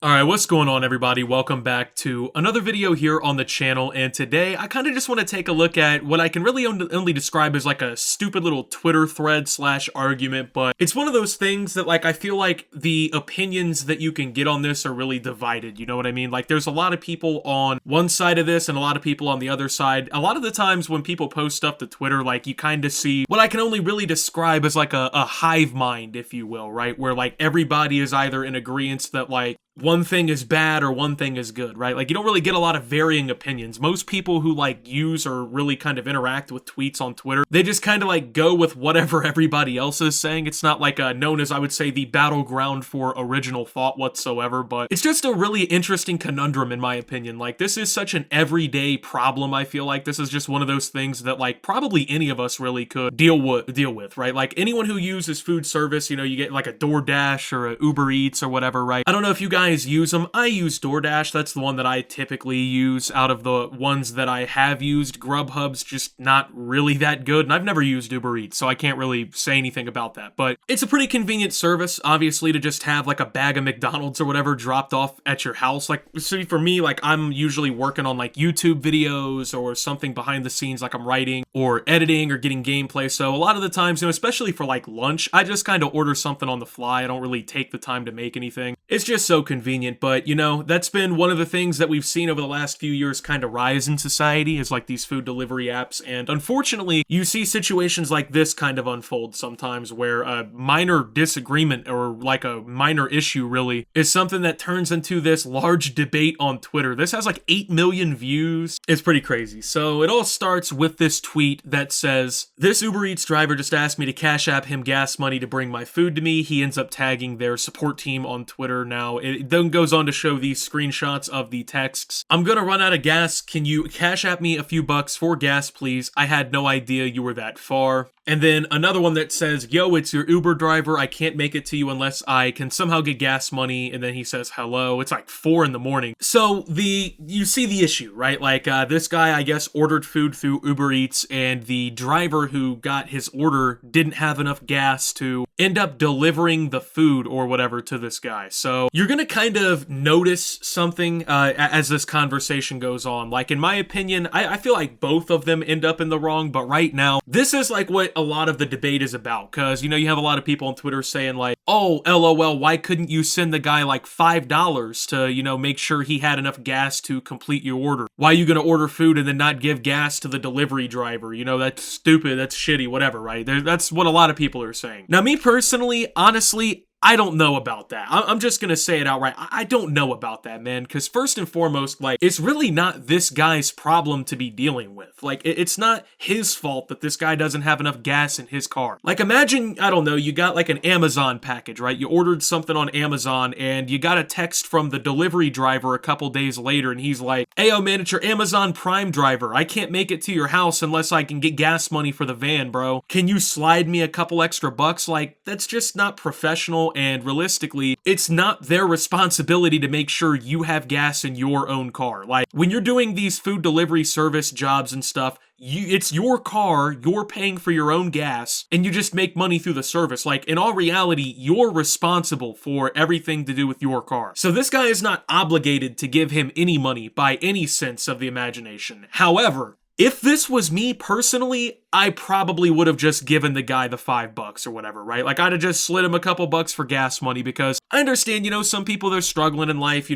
Alright, what's going on everybody? Welcome back to another video here on the channel, and today I kind of just want to take a look at what I can really only describe as like a stupid little Twitter thread slash argument, but it's one of those things that I feel like the opinions that you can get on this are really divided, you know what I mean? Like there's a lot of people on one side of this and a lot of people on the other side. A lot of the times when people post stuff to Twitter, you kind of see what I can only really describe as like a hive mind, if you will, right? Where everybody is either in agreement that one thing is bad or one thing is good, right? You don't really get a lot of varying opinions. Most people who use or really kind of interact with tweets on Twitter, they just kind of go with whatever everybody else is saying. It's not known as, I would say, the battleground for original thought whatsoever, but it's just a really interesting conundrum in my opinion. This is such an everyday problem. I feel like this is just one of those things that probably any of us really could deal with, right? Anyone who uses food service, you get a DoorDash or a UberEats or whatever, right? I don't know if you guys use them. I use DoorDash. That's the one that I typically use out of the ones that I have used. Grubhub's just not really that good, and I've never used UberEats, so I can't really say anything about that. But it's a pretty convenient service, obviously, to just have a bag of McDonald's or whatever dropped off at your house. See, for me, I'm usually working on YouTube videos or something behind the scenes, I'm writing or editing or getting gameplay. So a lot of the times, especially for lunch, I just kind of order something on the fly. I don't really take the time to make anything. It's just so convenient, but that's been one of the things that we've seen over the last few years kind of rise in society is these food delivery apps, and unfortunately you see situations like this kind of unfold sometimes where a minor disagreement or a minor issue really is something that turns into this large debate on Twitter. This has 8 million views. It's pretty crazy. So it all starts with this tweet that says, "This Uber Eats driver just asked me to cash app him gas money to bring my food to me." He ends up tagging their support team on Twitter. Now it then goes on to show these screenshots of the texts. "I'm gonna run out of gas. Can you cash app me a few bucks for gas, please? I had no idea you were that far." And then another one that says, "Yo, it's your Uber driver. I can't make it to you unless I can somehow get gas money." And then he says, "Hello." It's 4 in the morning. So you see the issue, right? This guy, I guess, ordered food through Uber Eats, and the driver who got his order didn't have enough gas to end up delivering the food or whatever to this guy. So you're gonna kind of notice something as this conversation goes on. In my opinion, I feel like both of them end up in the wrong, but right now, this is what a lot of the debate is about, because you have a lot of people on Twitter saying "Oh, LOL, why couldn't you send the guy $5 to make sure he had enough gas to complete your order? Why are you gonna order food and then not give gas to the delivery driver? That's stupid, that's shitty, whatever," right? That's what a lot of people are saying. Now, me personally, honestly, I don't know about that. I'm just gonna say it outright. I don't know about that, man, because first and foremost, it's really not this guy's problem to be dealing with. It's not his fault that this guy doesn't have enough gas in his car. Imagine, I don't know, you got an Amazon package, right? You ordered something on Amazon, and you got a text from the delivery driver a couple days later, and he's like, "Hey, yo, man, it's your Amazon Prime driver. I can't make it to your house unless I can get gas money for the van, bro. Can you slide me a couple extra bucks?" That's just not professional. And realistically, it's not their responsibility to make sure you have gas in your own car. When you're doing these food delivery service jobs and stuff, it's your car, you're paying for your own gas, and you just make money through the service. In all reality, you're responsible for everything to do with your car. So this guy is not obligated to give him any money by any sense of the imagination. However, if this was me personally, I probably would have just given the guy the $5 or whatever, right? I'd have just slid him a couple bucks for gas money, because I understand, some people, they're struggling in life,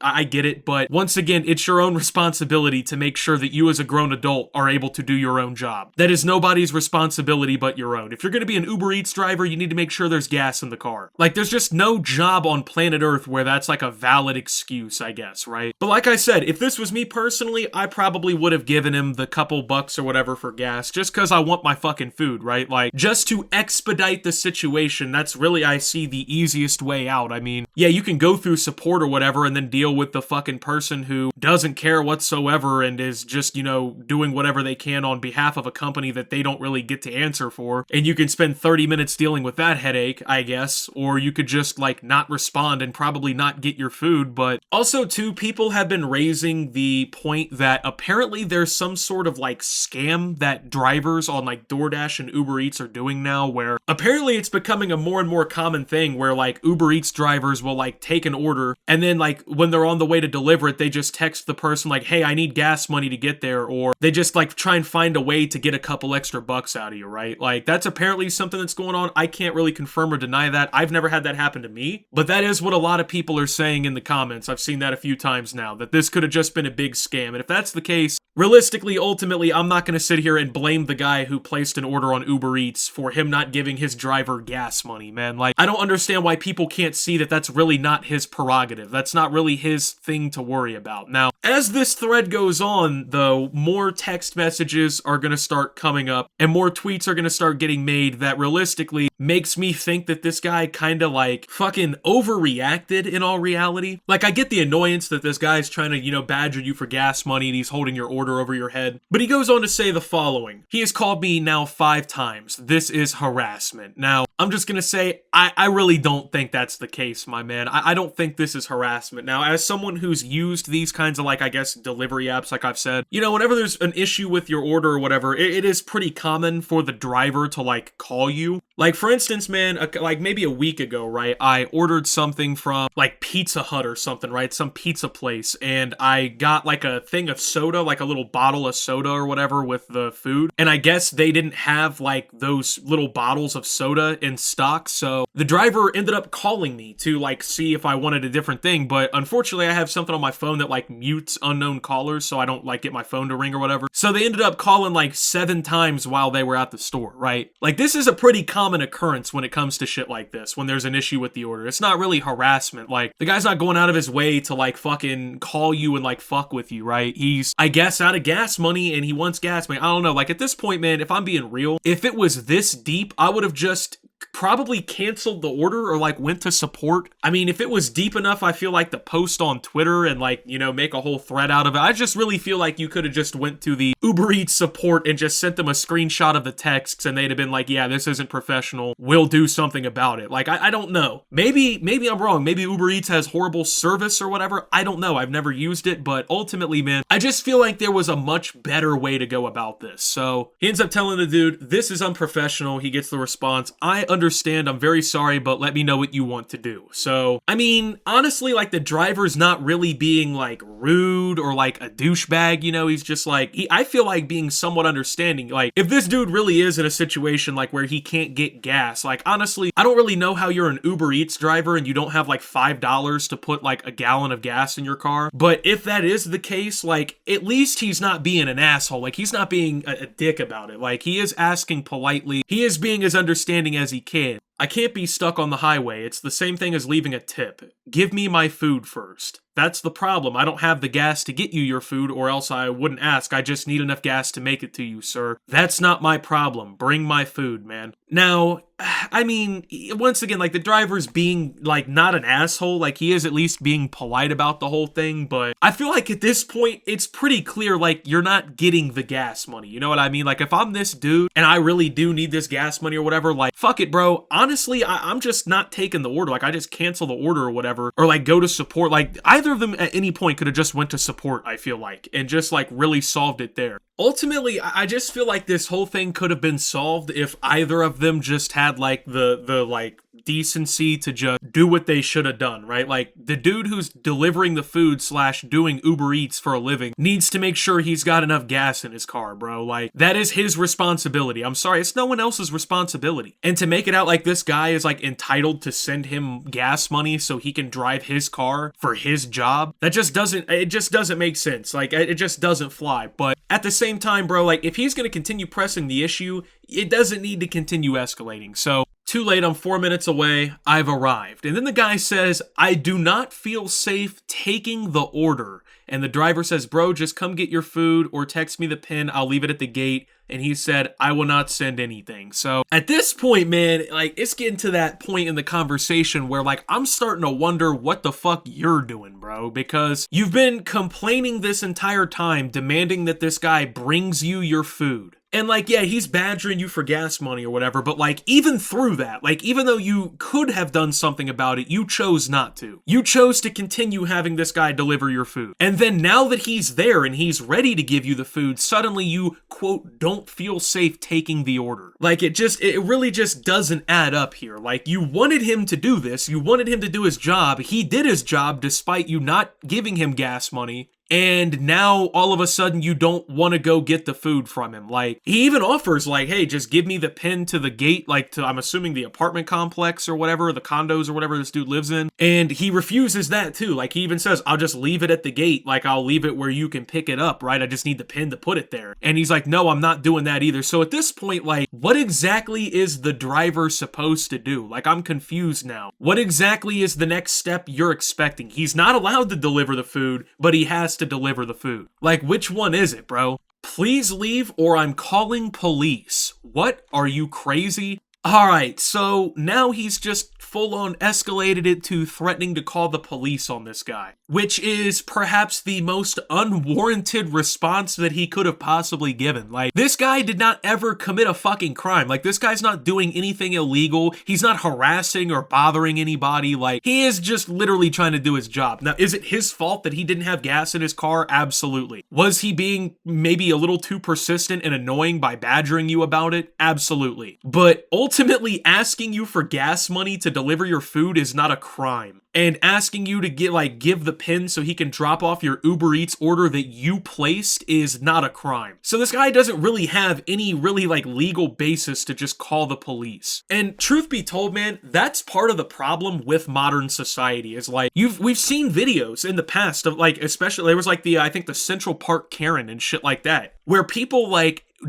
I get it, but once again, it's your own responsibility to make sure that you as a grown adult are able to do your own job. That is nobody's responsibility but your own. If you're gonna be an Uber Eats driver, you need to make sure there's gas in the car. There's just no job on planet Earth where that's a valid excuse, I guess, right? But like I said, if this was me personally, I probably would have given him the couple bucks or whatever for gas, just because I want my fucking food, right? Just to expedite the situation. That's really, I see, the easiest way out. I mean, yeah, you can go through support or whatever and then deal deal with the fucking person who doesn't care whatsoever and is just, you know, doing whatever they can on behalf of a company that they don't really get to answer for. And you can spend 30 minutes dealing with that headache, I guess, or you could just like not respond and probably not get your food. But also too, people have been raising the point that apparently there's some sort of like scam that drivers on like DoorDash and Uber Eats are doing now, where apparently it's becoming a more and more common thing where like Uber Eats drivers will like take an order and then like when they're on the way to deliver it, they just text the person like, hey, I need gas money to get there, or they just like try and find a way to get a couple extra bucks out of you, right? Like that's apparently something that's going on. I can't really confirm or deny that. I've never had that happen to me, but that is what a lot of people are saying in the comments. I've seen that a few times now, that this could have just been a big scam. And if that's the case, realistically, ultimately, I'm not going to sit here and blame the guy who placed an order on Uber Eats for him not giving his driver gas money, man. Like, I don't understand why people can't see that that's really not his prerogative. That's not really his thing to worry about. Now, as this thread goes on, though, more text messages are going to start coming up and more tweets are going to start getting made that realistically makes me think that this guy kind of like fucking overreacted in all reality. Like, I get the annoyance that this guy's trying to, you know, badger you for gas money and he's holding your order over your head. But he goes on to say the following. He has called me now 5 times. This is harassment. Now, I'm just going to say, I really don't think that's the case, my man. I don't think this is harassment. Now, as someone who's used these kinds of like, I guess, delivery apps, like I've said, you know, whenever there's an issue with your order or whatever, it is pretty common for the driver to like call you. Like, for instance, man, like maybe a week ago, right, I ordered something from like Pizza Hut or something, right, some pizza place, and I got like a thing of soda, like a little bottle of soda or whatever with the food, and I guess they didn't have like those little bottles of soda in stock, so the driver ended up calling me to like see if I wanted a different thing, but unfortunately I have something on my phone that like mutes unknown callers, so I don't like get my phone to ring or whatever, so they ended up calling like 7 times while they were at the store, right? Like, this is a pretty common occurrence when it comes to shit like this, when there's an issue with the order. It's not really harassment. Like, the guy's not going out of his way to like fucking call you and like fuck with you, right? He's, I guess, out of gas money and he wants gas money. I don't know. Like, at this point, man, if I'm being real, if it was this deep, I would have just probably canceled the order or like went to support. I mean, if it was deep enough, I feel like to post on Twitter and like, you know, make a whole thread out of it. I just really feel like you could have just went to the Uber Eats support and just sent them a screenshot of the texts and they'd have been like, yeah, this isn't professional. We'll do something about it. Like, I don't know. Maybe I'm wrong. Maybe Uber Eats has horrible service or whatever. I don't know. I've never used it, but ultimately, man, I just feel like there was a much better way to go about this. So he ends up telling the dude, this is unprofessional. He gets the response, I understand, I'm very sorry, but let me know what you want to do. So, I mean, honestly, like, the driver's not really being like rude or like a douchebag, you know, he's just like, I feel like being somewhat understanding. Like, if this dude really is in a situation like where he can't get gas, like, honestly, I don't really know how you're an Uber Eats driver and you don't have like $5 to put like a gallon of gas in your car, but if that is the case, like, at least he's not being an asshole. Like, he's not being a dick about it. Like, he is asking politely, he is being as understanding as he can. I can't be stuck on the highway. It's the same thing as leaving a tip. Give me my food first. That's the problem. I don't have the gas to get you your food, or else I wouldn't ask. I just need enough gas to make it to you, sir. That's not my problem. Bring my food, man. Now, I mean, once again, like, the driver's being, like, not an asshole. Like, he is at least being polite about the whole thing, but I feel like at this point, it's pretty clear, like, you're not getting the gas money. You know what I mean? Like, if I'm this dude, and I really do need this gas money or whatever, like, fuck it, bro. Honestly, I'm just not taking the order. Like, I just cancel the order or whatever, or, like, go to support. Like, either of them at any point could have just went to support, I feel like, and just, like, really solved it there. Ultimately, I just feel like this whole thing could have been solved if either of them just had, like, the like, decency to just do what they should have done, right? Like, the dude who's delivering the food / doing Uber Eats for a living needs to make sure he's got enough gas in his car, bro. Like, that is his responsibility. I'm sorry, it's no one else's responsibility. And to make it out like this guy is, like, entitled to send him gas money so he can drive his car for his job, it just doesn't make sense. Like, it just doesn't fly. But at the same time, bro, like, if he's gonna continue pressing the issue, it doesn't need to continue escalating. So, too late, I'm 4 minutes away, I've arrived. And then the guy says, I do not feel safe taking the order. And the driver says, bro, just come get your food or text me the pin, I'll leave it at the gate. And he said, I will not send anything. So at this point, man, like, it's getting to that point in the conversation where, like, I'm starting to wonder what the fuck you're doing, bro. bro, because you've been complaining this entire time, demanding that this guy brings you your food. And like, yeah, he's badgering you for gas money or whatever, but like, even through that, like, even though you could have done something about it, you chose not to. You chose to continue having this guy deliver your food. And then now that he's there and he's ready to give you the food, suddenly you, quote, don't feel safe taking the order. Like, it really just doesn't add up here. Like, you wanted him to do this, you wanted him to do his job, he did his job despite you not giving him gas money. And now, all of a sudden, you don't want to go get the food from him. Like, he even offers, like, hey, just give me the pin to the gate, like, to, I'm assuming, the apartment complex or whatever, the condos or whatever this dude lives in. And he refuses that, too. Like, he even says, I'll just leave it at the gate. Like, I'll leave it where you can pick it up, right? I just need the pin to put it there. And he's like, no, I'm not doing that either. So at this point, like, what exactly is the driver supposed to do? Like, I'm confused now. What exactly is the next step you're expecting? He's not allowed to deliver the food, but he has to deliver the food. Like, which one is it, bro? Please leave or I'm calling police. What? Are you crazy? Alright, so now he's just full-on escalated it to threatening to call the police on this guy, which is perhaps the most unwarranted response that he could have possibly given. Like, this guy did not ever commit a fucking crime. Like, this guy's not doing anything illegal. He's not harassing or bothering anybody. Like, he is just literally trying to do his job. Now, is it his fault that he didn't have gas in his car? Absolutely. Was he being maybe a little too persistent and annoying by badgering you about it? Absolutely. But ultimately, asking you for gas money to deliver your food is not a crime. And asking you to give the pin so he can drop off your UberEats order that you placed is not a crime. So this guy doesn't really have any really legal basis to just call the police. And truth be told, man, that's part of the problem with modern society is we've seen videos in the past of especially there was I think the Central Park Karen and shit like that, where people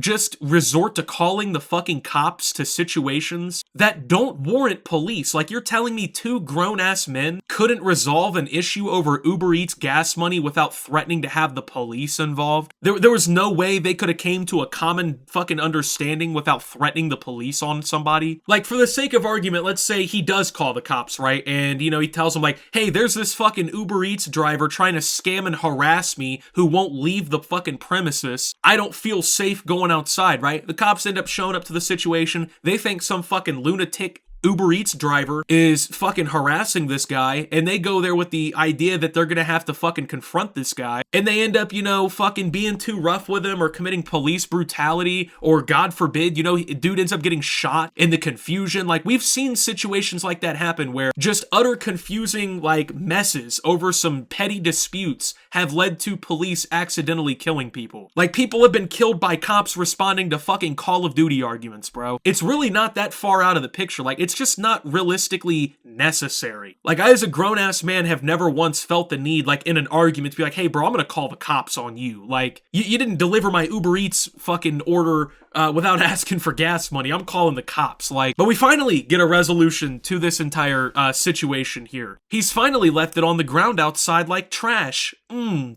just resort to calling the fucking cops to situations that don't warrant police. Like, you're telling me two grown-ass men couldn't resolve an issue over Uber Eats gas money without threatening to have the police involved? There was no way they could have came to a common fucking understanding without threatening the police on somebody. Like, for the sake of argument, let's say he does call the cops, right? And, he tells them hey, there's this fucking Uber Eats driver trying to scam and harass me who won't leave the fucking premises. I don't feel safe going outside, right? The cops end up showing up to the situation. They think some fucking lunatic Uber Eats driver is fucking harassing this guy, and they go there with the idea that they're gonna have to fucking confront this guy, and they end up, fucking being too rough with him or committing police brutality, or God forbid, dude ends up getting shot in the confusion. We've seen situations like that happen where just utter confusing, messes over some petty disputes have led to police accidentally killing people. People have been killed by cops responding to fucking Call of Duty arguments, bro. It's really not that far out of the picture. It's just not realistically necessary. I, as a grown-ass man, have never once felt the need, in an argument, to be hey, bro, I'm gonna call the cops on you. You didn't deliver my Uber Eats fucking order without asking for gas money. I'm calling the cops. But we finally get a resolution to this entire situation here. He's finally left it on the ground outside like trash.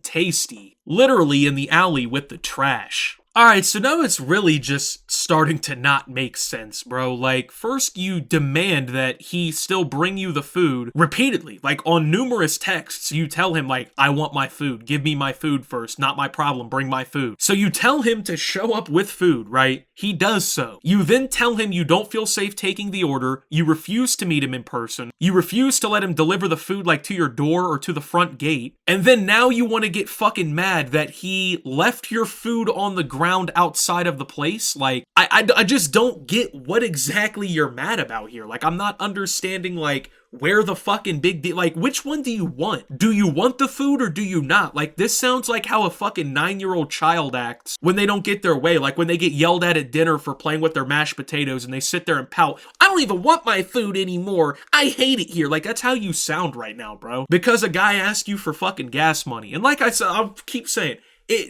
Tasty. Literally in the alley with the trash. Alright, so now it's really just starting to not make sense, bro. First you demand that he still bring you the food repeatedly. On numerous texts, you tell him, I want my food. Give me my food first. Not my problem. Bring my food. So you tell him to show up with food, right? He does so. You then tell him you don't feel safe taking the order. You refuse to meet him in person. You refuse to let him deliver the food, to your door or to the front gate. And then now you want to get fucking mad that he left your food on the ground outside of the place. I just don't get what exactly you're mad about here. I'm not understanding where the fucking big deal, which one do you want? Do you want the food or do you not? This sounds like how a fucking 9-year-old child acts when they don't get their way, when they get yelled at dinner for playing with their mashed potatoes and they sit there and pout, I don't even want my food anymore. I hate it here. That's how you sound right now, bro. Because a guy asked you for fucking gas money. And like I said, I'll keep saying,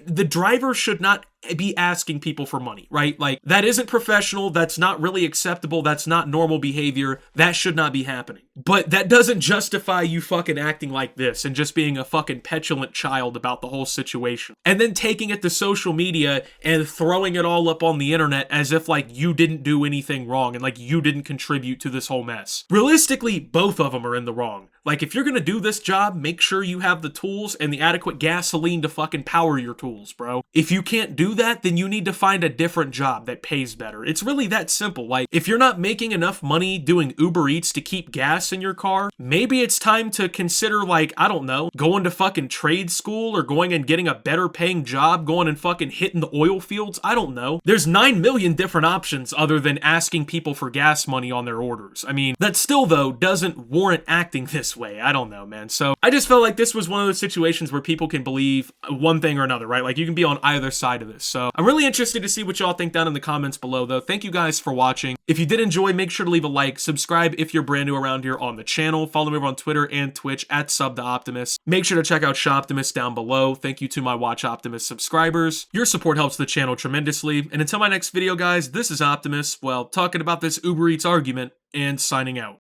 the driver should not be asking people for money, right? That isn't professional. That's not really acceptable. That's not normal behavior. That should not be happening. But that doesn't justify you fucking acting like this and just being a fucking petulant child about the whole situation. And then taking it to social media and throwing it all up on the internet as if like you didn't do anything wrong and like you didn't contribute to this whole mess. Realistically, both of them are in the wrong. Like, if you're gonna do this job, make sure you have the tools and the adequate gasoline to fucking power your tools, bro. If you can't do that, then you need to find a different job that pays better. It's really that simple. Like, if you're not making enough money doing Uber Eats to keep gas in your car, maybe it's time to consider, like, I don't know, going to fucking trade school or going and getting a better paying job, going and fucking hitting the oil fields. I don't know. There's 9 million different options other than asking people for gas money on their orders. I mean, that still, though, doesn't warrant acting this way. I don't know, man. So I just felt like this was one of those situations where people can believe one thing or another, right? Like, you can be on either side of this. So I'm really interested to see what y'all think down in the comments below, though. Thank you guys for watching. If you did enjoy, make sure to leave a like, subscribe if you're brand new around here on the channel, follow me over on Twitter and Twitch at @SubTheOptimus. Make sure to check out Shoptimus down below. Thank you to my Watch Optimus subscribers. Your support helps the channel tremendously. And until my next video, guys, this is Optimus, well, talking about this Uber Eats argument and signing out.